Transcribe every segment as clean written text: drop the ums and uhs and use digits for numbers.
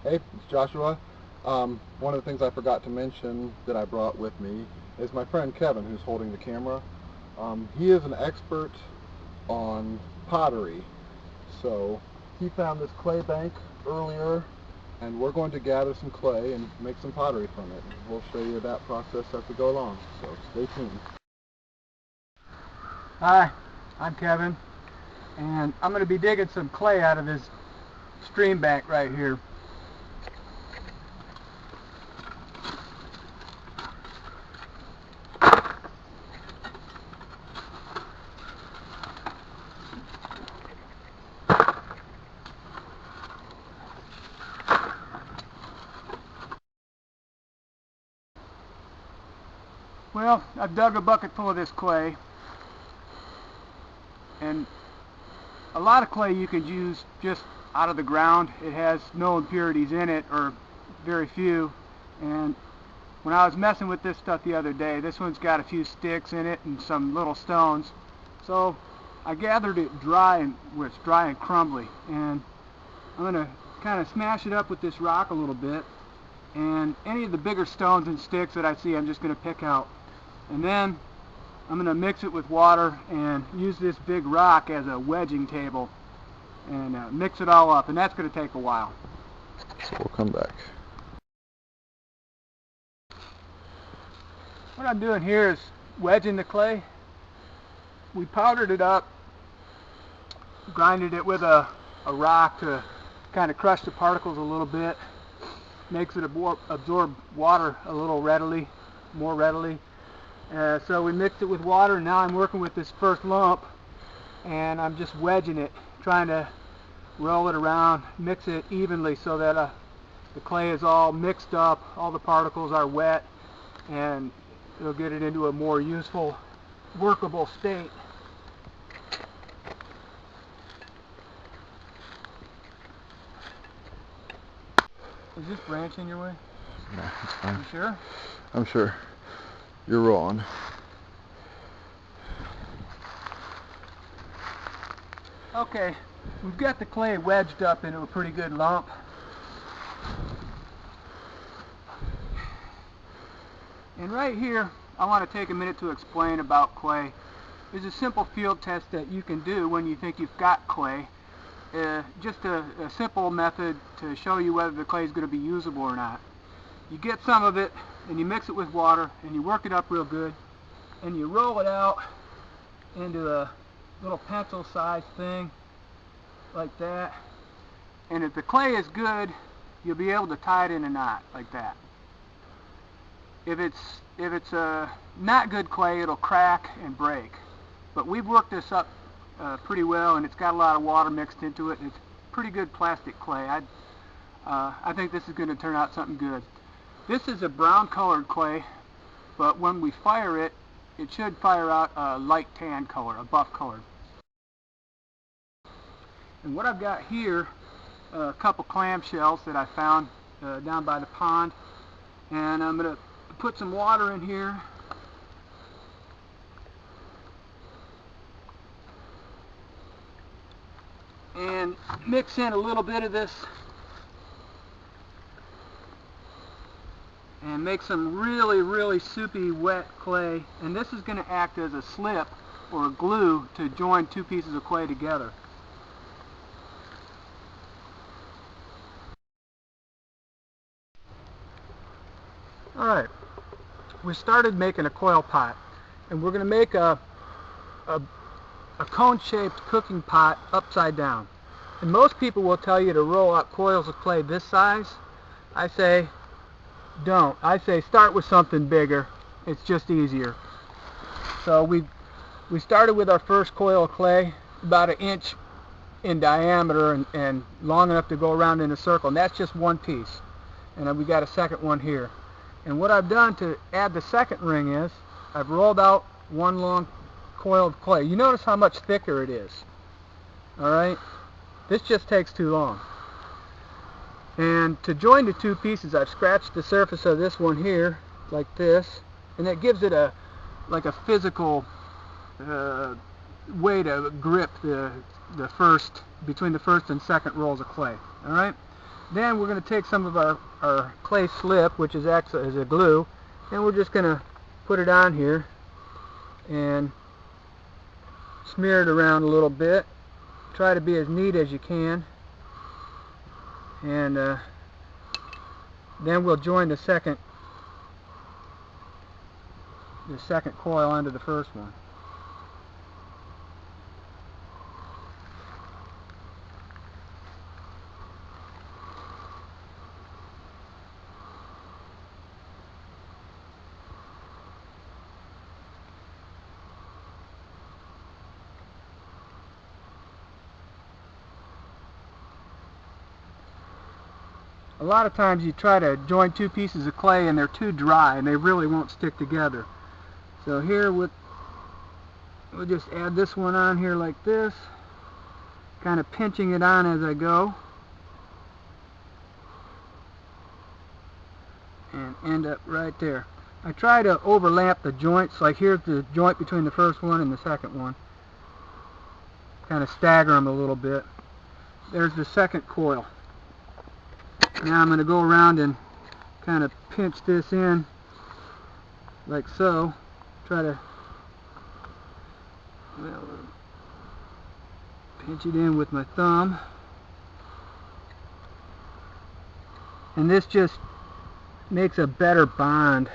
Hey, it's Joshua. One of the things I forgot to mention that I brought with me is my friend Kevin, who's holding the camera. He is an expert on pottery. So he found this clay bank earlier, and we're going to gather some clay and make some pottery from it. We'll show you that process as we go along, so stay tuned. Hi, I'm Kevin, and I'm going to be digging some clay out of this stream bank right here. Well, I've dug a bucket full of this clay, and a lot of clay you can use just out of the ground. It has no impurities in it, or very few. And when I was messing with this stuff the other day, this one's got a few sticks in it and some little stones. So I gathered it dry, and where it's dry and crumbly, and I'm going to kind of smash it up with this rock a little bit, and any of the bigger stones and sticks that I see I'm just going to pick out. And then I'm going to mix it with water and use this big rock as a wedging table and mix it all up, and that's going to take a while. So we'll come back. What I'm doing here is wedging the clay. We powdered it up, grinded it with a rock to kind of crush the particles a little bit, makes it absorb water a little more readily. So we mixed it with water, and now I'm working with this first lump, and I'm just wedging it, trying to roll it around, mix it evenly so that the clay is all mixed up, all the particles are wet, and it'll get it into a more useful, workable state. Is this branch in your way? No, it's fine. You sure? I'm sure. You're wrong. Okay, we've got the clay wedged up into a pretty good lump. And right here, I want to take a minute to explain about clay. There's a simple field test that you can do when you think you've got clay. Just a simple method to show you whether the clay is going to be usable or not. You get some of it, and you mix it with water, and you work it up real good, and you roll it out into a little pencil-sized thing like that. And if the clay is good, you'll be able to tie it in a knot like that. If it's not good clay, it'll crack and break. But we've worked this up pretty well, and it's got a lot of water mixed into it, and it's pretty good plastic clay. I think this is going to turn out something good. This is a brown colored clay, but when we fire it, it should fire out a light tan color, a buff color. And what I've got here, a couple clamshells that I found down by the pond, and I'm going to put some water in here. And mix in a little bit of this and make some really soupy wet clay, and this is going to act as a slip or a glue to join two pieces of clay together. Alright, we started making a coil pot, and we're going to make a cone-shaped cooking pot upside down. And most people will tell you to roll out coils of clay this size. I say don't. I say start with something bigger. It's just easier. So we started with our first coil of clay, about 1 inch in diameter and long enough to go around in a circle, and that's just one piece. And we got a second one here. And what I've done to add the second ring is I've rolled out one long coil of clay. You notice how much thicker it is. Alright? This just takes too long. And to join the two pieces, I've scratched the surface of this one here like this, and that gives it like a physical way to grip between the first and second rolls of clay. Alright? Then we're going to take some of our clay slip, which is acts as a glue, and we're just going to put it on here and smear it around a little bit. Try to be as neat as you can, and then we'll join the second coil onto the first one. A lot of times you try to join two pieces of clay and they're too dry and they really won't stick together. So here we'll just add this one on here like this, kind of pinching it on as I go, and end up right there. I try to overlap the joints, like here's the joint between the first one and the second one. Kind of stagger them a little bit. There's the second coil. Now I'm going to go around and kind of pinch this in like so. Try to pinch it in with my thumb. And this just makes a better bond.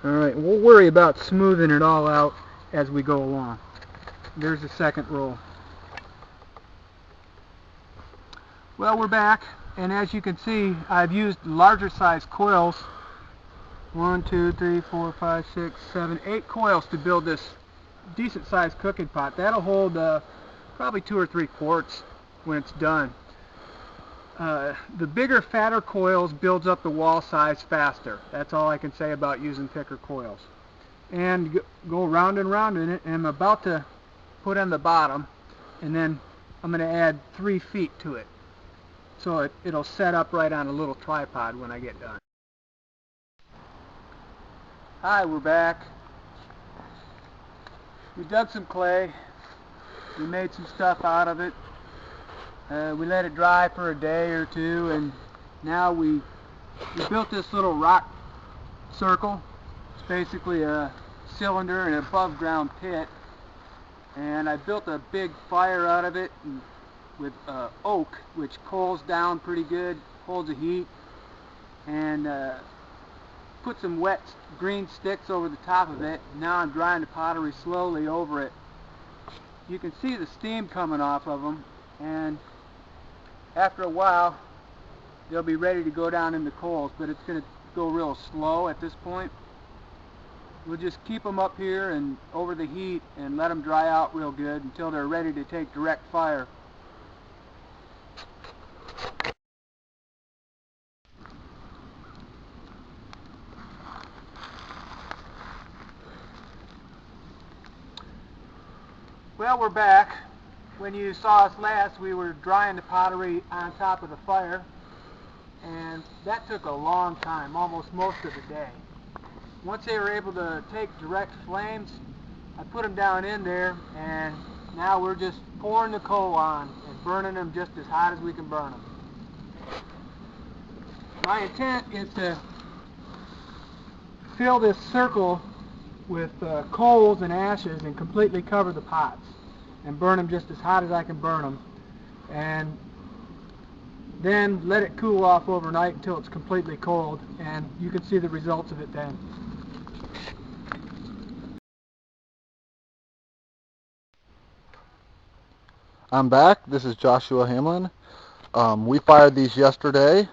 Alright, we'll worry about smoothing it all out as we go along. There's the second roll. Well, we're back, and as you can see, I've used larger size coils. 1, 2, 3, 4, 5, 6, 7, 8 coils to build this decent sized cooking pot. That'll hold probably 2 or 3 quarts when it's done. The bigger, fatter coils builds up the wall size faster. That's all I can say about using thicker coils. And go round and round in it, and I'm about to put on the bottom, and then I'm going to add 3 feet to it. So it'll set up right on a little tripod when I get done. Hi, we're back. We dug some clay. We made some stuff out of it. We let it dry for a day or two, and now we built this little rock circle. It's basically a cylinder and an above ground pit, and I built a big fire out of it with oak, which cools down pretty good, holds the heat, and put some wet green sticks over the top of it. Now I'm drying the pottery slowly over it. You can see the steam coming off of them, and after a while they'll be ready to go down in the coals, but it's going to go real slow at this point. We'll just keep them up here and over the heat and let them dry out real good until they're ready to take direct fire. Well, we're back. When you saw us last, we were drying the pottery on top of the fire, and that took a long time, almost most of the day. Once they were able to take direct flames, I put them down in there, and now we're just pouring the coal on and burning them just as hot as we can burn them. My intent is to fill this circle with coals and ashes and completely cover the pots and burn them just as hot as I can burn them, and then let it cool off overnight until it's completely cold, and you can see the results of it then. I'm back. This is Joshua Hamlin. We fired these yesterday.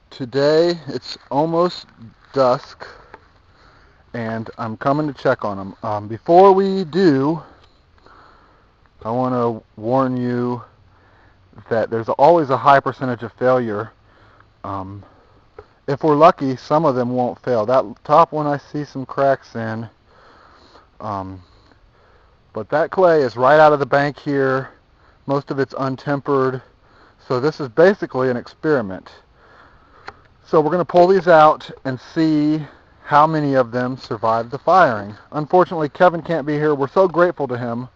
Today it's almost dusk, and I'm coming to check on them. Before we do, I want to warn you that there's always a high percentage of failure. If we're lucky, some of them won't fail. That top one I see some cracks in, but that clay is right out of the bank here. Most of it's untempered, so this is basically an experiment. So we're going to pull these out and see how many of them survived the firing. Unfortunately, Kevin can't be here. We're so grateful to him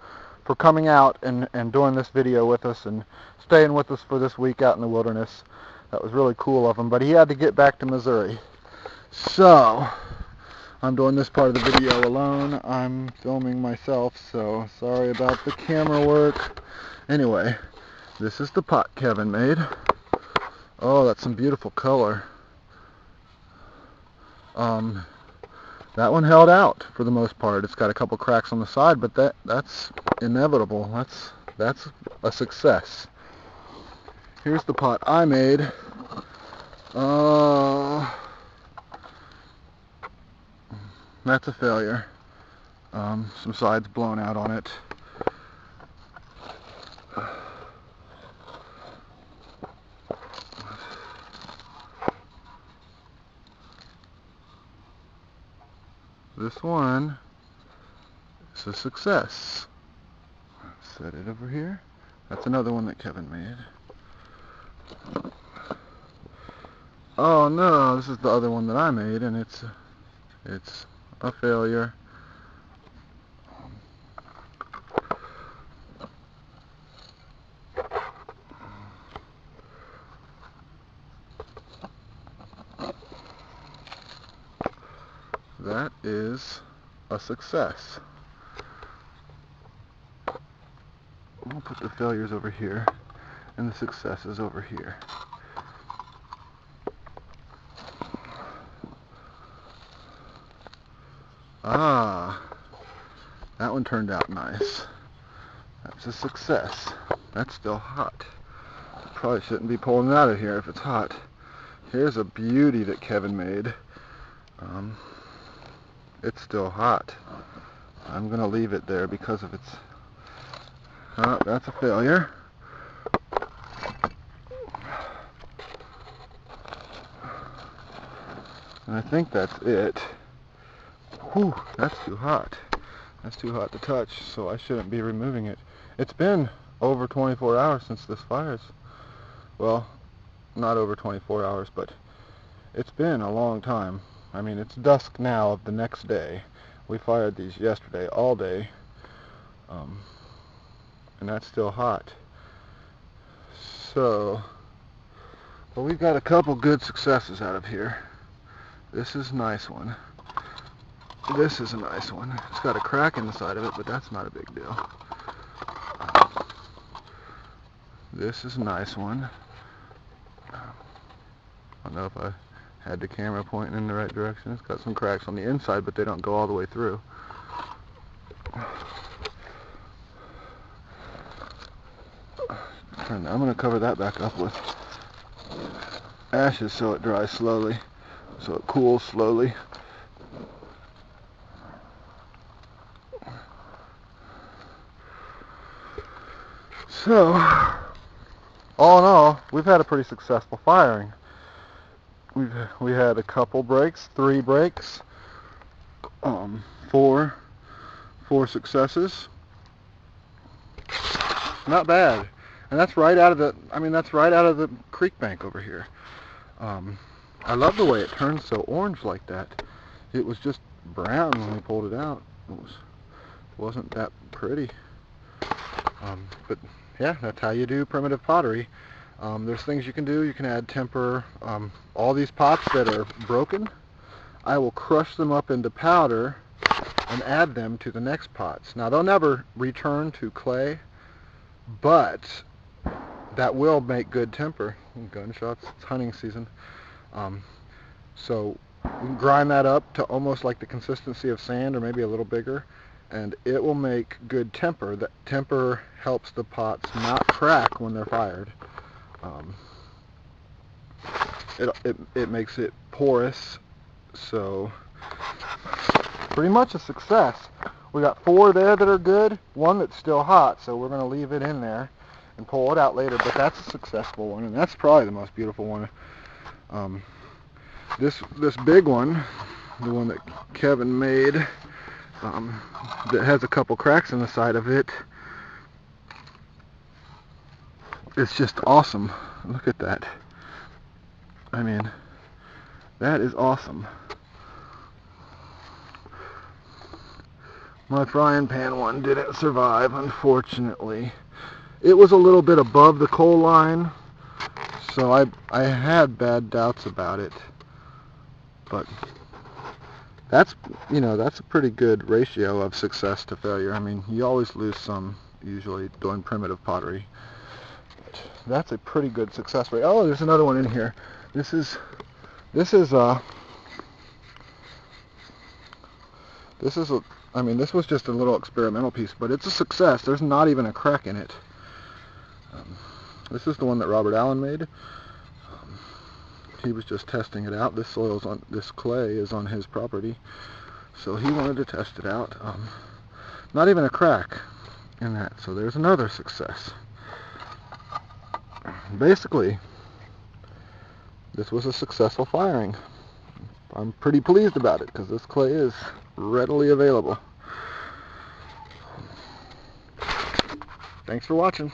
for coming out and doing this video with us and staying with us for this week out in the wilderness. That was really cool of him, but he had to get back to Missouri. So, I'm doing this part of the video alone. I'm filming myself, so sorry about the camera work. Anyway, this is the pot Kevin made. Oh, that's some beautiful color. That one held out for the most part. It's got a couple cracks on the side, but that's inevitable. That's a success. Here's the pot I made. That's a failure. Some sides blown out on it. This one is a success. Set it over here. That's another one that Kevin made. Oh no, this is the other one that I made, and it's a failure. That is a success. We'll put the failures over here and the successes over here. Ah, that one turned out nice. That's a success. That's still hot. Probably shouldn't be pulling it out of here if it's hot. Here's a beauty that Kevin made. It's still hot. I'm going to leave it there because of its... that's a failure. And I think that's it. Whew, that's too hot. That's too hot to touch, so I shouldn't be removing it. It's been over 24 hours since this fire's... Well, not over 24 hours, but it's been a long time. I mean, it's dusk now of the next day. We fired these yesterday all day, and that's still hot. So, well, we've got a couple good successes out of here. This is a nice one. This is a nice one. It's got a crack in the side of it, but that's not a big deal. This is a nice one. I don't know if I had the camera pointing in the right direction. It's got some cracks on the inside, but they don't go all the way through. I'm going to cover that back up with ashes so it dries slowly, so it cools slowly. So, all in all, we've had a pretty successful firing. We had a couple breaks, 3 breaks, 4 successes. Not bad, and that's right out of the. I mean, that's right out of the creek bank over here. I love the way it turned so orange like that. It was just brown when we pulled it out. Wasn't that pretty. But yeah, that's how you do primitive pottery. There's things you can do. You can add temper. All these pots that are broken, I will crush them up into powder and add them to the next pots. Now, they'll never return to clay, but that will make good temper. Gunshots, it's hunting season. So we can grind that up to almost like the consistency of sand, or maybe a little bigger, and it will make good temper. That temper helps the pots not crack when they're fired. It makes it porous, so pretty much a success. We got 4 there that are good, 1 that's still hot, so we're going to leave it in there and pull it out later, but that's a successful one, and that's probably the most beautiful one. This big one, the one that Kevin made, that has a couple cracks in the side of it, it's just awesome. Look at that. I mean, that is awesome. My frying pan one didn't survive, unfortunately. It was a little bit above the coal line, so I had bad doubts about it. But that's, you know, that's a pretty good ratio of success to failure. I mean, you always lose some, usually doing primitive pottery. But that's a pretty good success rate. Oh, there's another one in here. This is I mean, this was just a little experimental piece, but it's a success. There's not even a crack in it. This is the one that Robert Allen made. He was just testing it out. This clay is on his property, so he wanted to test it out. Not even a crack in that, so there's another success. Basically, this was a successful firing. I'm pretty pleased about it because this clay is readily available. Thanks for watching.